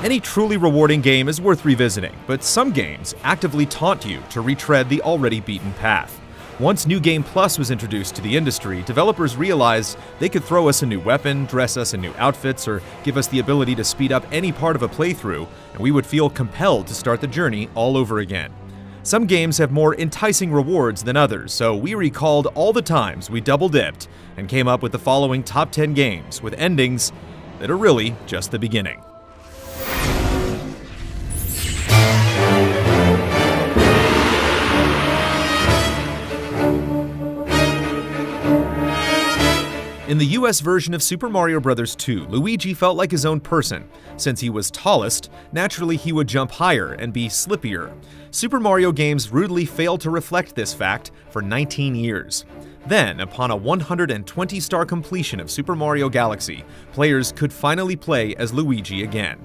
Any truly rewarding game is worth revisiting, but some games actively taunt you to retread the already beaten path. Once New Game Plus was introduced to the industry, developers realized they could throw us a new weapon, dress us in new outfits, or give us the ability to speed up any part of a playthrough, and we would feel compelled to start the journey all over again. Some games have more enticing rewards than others, so we recalled all the times we double-dipped and came up with the following top 10 games with endings that are really just the beginning. In the US version of Super Mario Bros. 2, Luigi felt like his own person. Since he was tallest, naturally he would jump higher and be slippier. Super Mario games rudely failed to reflect this fact for 19 years. Then, upon a 120-star completion of Super Mario Galaxy, players could finally play as Luigi again.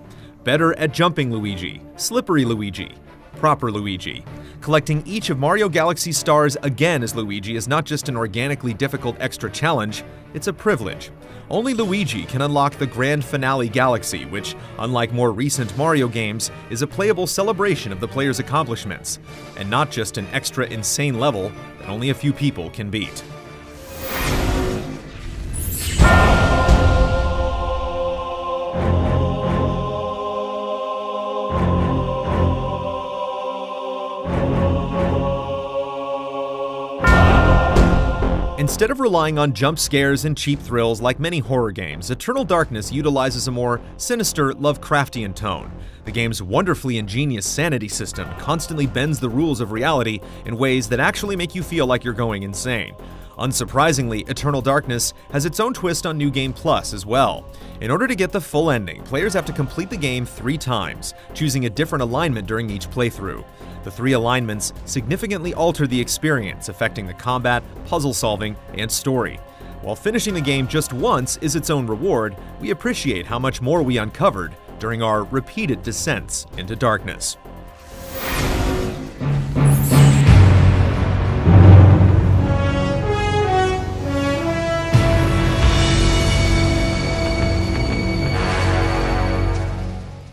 Better at jumping Luigi, slippery Luigi, proper Luigi. Collecting each of Mario Galaxy's stars again as Luigi is not just an organically difficult extra challenge, it's a privilege. Only Luigi can unlock the grand finale Galaxy, which, unlike more recent Mario games, is a playable celebration of the player's accomplishments, and not just an extra insane level that only a few people can beat. Instead of relying on jump scares and cheap thrills like many horror games, Eternal Darkness utilizes a more sinister, Lovecraftian tone. The game's wonderfully ingenious sanity system constantly bends the rules of reality in ways that actually make you feel like you're going insane. Unsurprisingly, Eternal Darkness has its own twist on New Game Plus as well. In order to get the full ending, players have to complete the game 3 times, choosing a different alignment during each playthrough. The 3 alignments significantly alter the experience, affecting the combat, puzzle solving, and story. While finishing the game just once is its own reward, we appreciate how much more we uncovered during our repeated descents into darkness.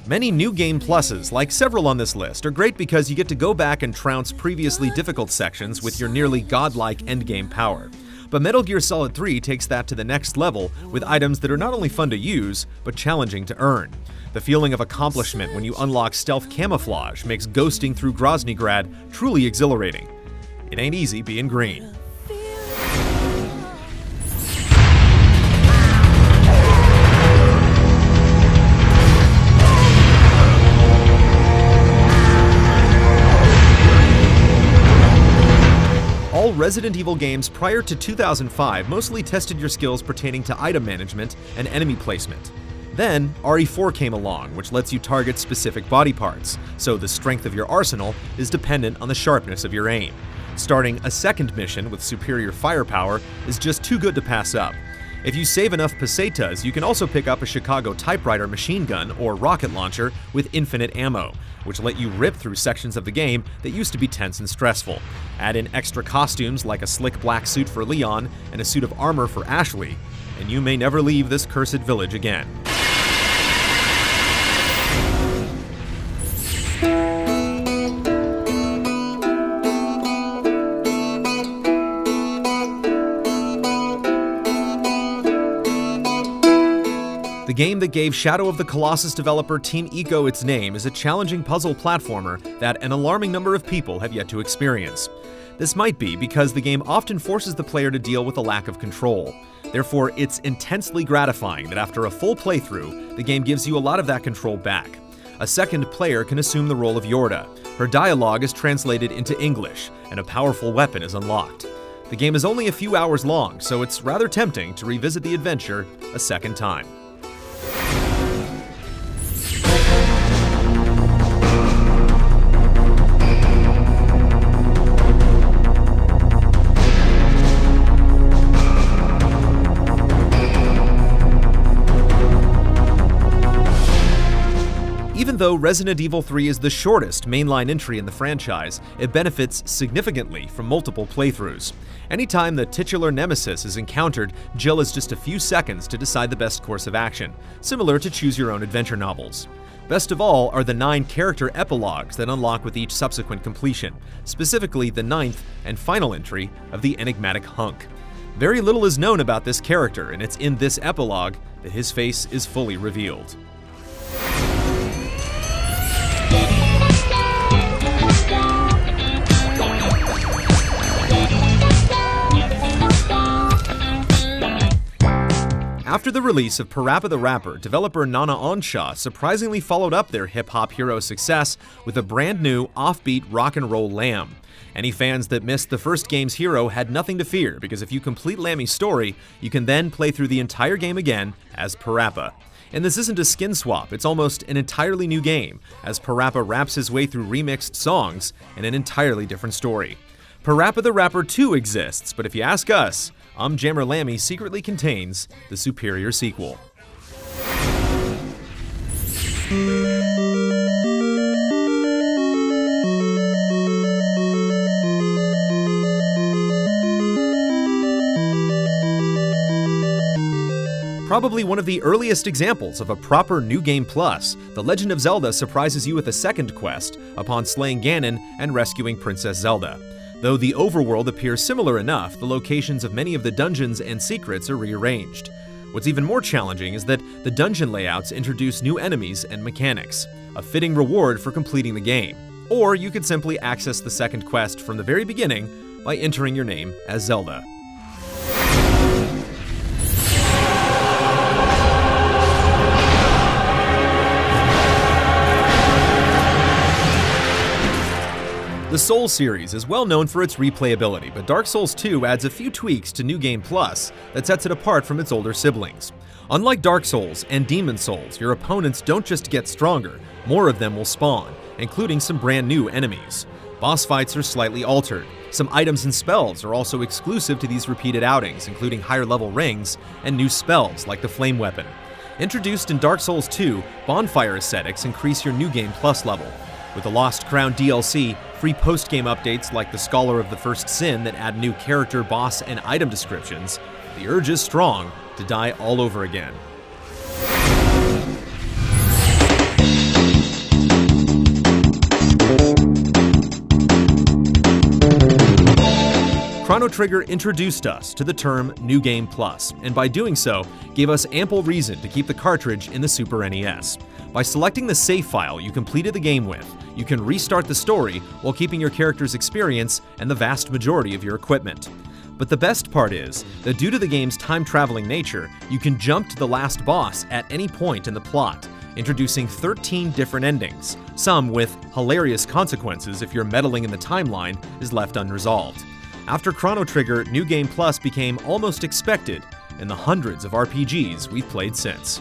Many New Game Pluses, like several on this list, are great because you get to go back and trounce previously difficult sections with your nearly godlike endgame power. But Metal Gear Solid 3 takes that to the next level with items that are not only fun to use, but challenging to earn. The feeling of accomplishment when you unlock stealth camouflage makes ghosting through Groznygrad truly exhilarating. It ain't easy being green. All Resident Evil games prior to 2005 mostly tested your skills pertaining to item management and enemy placement. Then, RE4 came along, which lets you target specific body parts, so the strength of your arsenal is dependent on the sharpness of your aim. Starting a second mission with superior firepower is just too good to pass up. If you save enough pesetas, you can also pick up a Chicago typewriter machine gun or rocket launcher with infinite ammo, which let you rip through sections of the game that used to be tense and stressful. Add in extra costumes like a slick black suit for Leon and a suit of armor for Ashley, and you may never leave this cursed village again. The game that gave Shadow of the Colossus developer Team Ico its name is a challenging puzzle platformer that an alarming number of people have yet to experience. This might be because the game often forces the player to deal with a lack of control. Therefore, it's intensely gratifying that after a full playthrough, the game gives you a lot of that control back. A second player can assume the role of Yorda. Her dialogue is translated into English, and a powerful weapon is unlocked. The game is only a few hours long, so it's rather tempting to revisit the adventure a second time. Even though Resident Evil 3 is the shortest mainline entry in the franchise, it benefits significantly from multiple playthroughs. Anytime the titular nemesis is encountered, Jill has just a few seconds to decide the best course of action, similar to choose-your-own adventure novels. Best of all are the 9 character epilogues that unlock with each subsequent completion, specifically the 9th and final entry of the enigmatic Hunk. Very little is known about this character, and it's in this epilogue that his face is fully revealed. After the release of Parappa the Rapper, developer Nana Onshaw surprisingly followed up their hip-hop hero success with a brand new, offbeat rock and roll Lamb. Any fans that missed the first game's hero had nothing to fear, because if you complete Lammy's story, you can then play through the entire game again as Parappa. And this isn't a skin swap, it's almost an entirely new game, as Parappa raps his way through remixed songs in an entirely different story. Parappa the Rapper 2 exists, but if you ask us, Jammer Lammy secretly contains the superior sequel. Probably one of the earliest examples of a proper New Game Plus, The Legend of Zelda surprises you with a second quest upon slaying Ganon and rescuing Princess Zelda. Though the overworld appears similar enough, the locations of many of the dungeons and secrets are rearranged. What's even more challenging is that the dungeon layouts introduce new enemies and mechanics, a fitting reward for completing the game. Or you could simply access the second quest from the very beginning by entering your name as Zelda. The Souls series is well known for its replayability, but Dark Souls 2 adds a few tweaks to New Game Plus that sets it apart from its older siblings. Unlike Dark Souls and Demon Souls, your opponents don't just get stronger, more of them will spawn, including some brand new enemies. Boss fights are slightly altered. Some items and spells are also exclusive to these repeated outings, including higher level rings and new spells like the Flame Weapon. Introduced in Dark Souls 2, bonfire ascetics increase your New Game Plus level. With the Lost Crown DLC, free post-game updates like the Scholar of the First Sin that add new character, boss, and item descriptions, the urge is strong to die all over again. Chrono Trigger introduced us to the term New Game Plus, and by doing so, gave us ample reason to keep the cartridge in the Super NES. By selecting the save file you completed the game with, you can restart the story while keeping your character's experience and the vast majority of your equipment. But the best part is that due to the game's time-traveling nature, you can jump to the last boss at any point in the plot, introducing 13 different endings, some with hilarious consequences if your meddling in the timeline is left unresolved. After Chrono Trigger, New Game Plus became almost expected in the hundreds of RPGs we've played since.